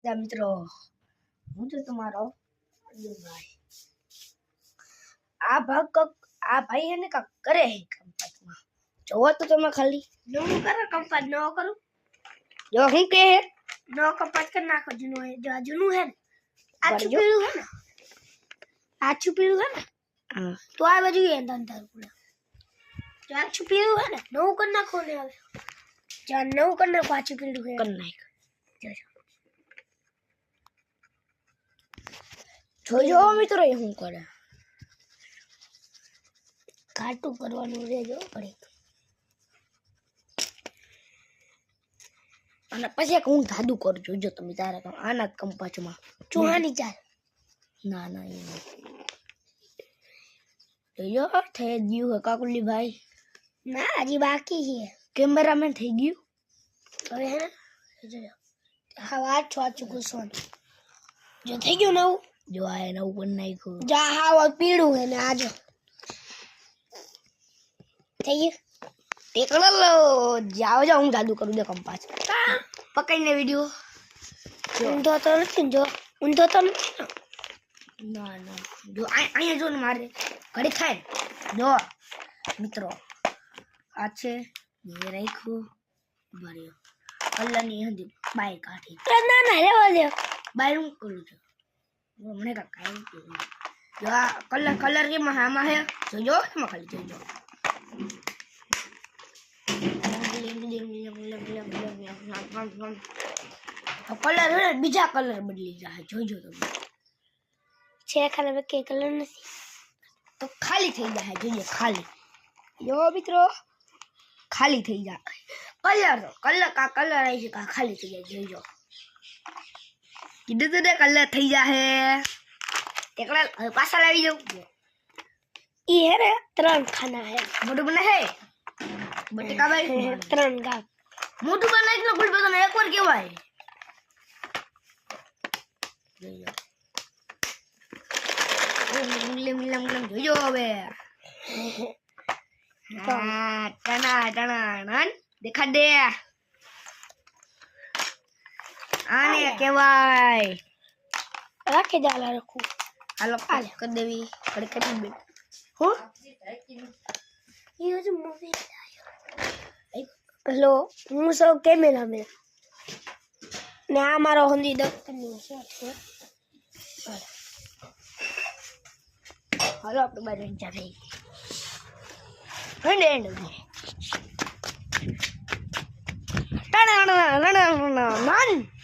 મિત્રો હું તો તમારો ભાઈ આ ભાઈ એને કાક કરે હે કંપાસમાં જોવો તો તમે ખાલી નો કરો કંપાસ નો કરું જો હું કે નો કંપાસ કરી નાખો જૂનું હે જો જૂનું હે ને આછું પીળું હે ને આછું પીળું હે ને હા તો આ બાજુ એ અંધાર પૂરા જો આછું પીળું હે ને નવું કરી નાખો ને હવે જો નવું કરી નાખો આછું પીળું હે કરી નાખ જોજો મિત્રો એ હું કરે કાટું કરવાનું રહેજો પડે અને પછી હું ધાદું કરું જોજો તમે તારે આના કંપાસમાં ચૂહાની ચાલ ના ના એ જોજો થઈ ગયું હે કાકુલી ભાઈ ના હજી બાકી છે કેમેરામેન થઈ ગયું હવે હે ને જોજો હા વાત છોચું ગુસ્સોન જો થઈ ગયું નવું જો આ નવું પણ નાખ્યું જા હા પીળું હે ને આજો થઈ ગયું તે કલર જાઓ જાઓ હું જાદુ કરું દે કંપાસ પકડીને વિડિયો ઊંધો તો નથી જો ઊંધો તો નથી ના ના જો અહીંયા જો ને મારે ઘડી થાય જો મિત્રો આ છે મેં રાખ્યું ભર્યો કલરની હંધી બાય કાઢી ના ના રેવા દે બાય હું કરું છું મને કાંઈ જો આ કલર કે આમાં હે જોજો એમાં ખાલી જોજો કલર હે બીજા કલર બદલી જાય જોજો તમે છે ખાલી કે કલર નથી તો ખાલી થઈ જાય જોઈએ ખાલી જો મિત્રો ખાલી થઈ જાય કલર આવી છે ખાલી થઈ જાય જોજો કીધું તો કલર થઈ જાય એકલા હવે પાછા લાવી જાઉં ઈ હે રે 3 ખાના હે મોટું બને હે બટેકા ભાઈ 3 ગામ મોટું બનાવી તો ફૂલ બધાને એકવાર કેવાય જોજો હવે ટણા દેખા દે આને કેવાય રાખી દે આલા રાખું હાલો કાલે કરી દેવી ખડખડી બે હો યો જો મૂવી હેલો હું સૌ કેમેરામેન ને આ મારો હંદી દફતરનો શોટ છે હાલો આપણે બાજુ જા ભાઈ એન્ડ ટણા ટણા ટણા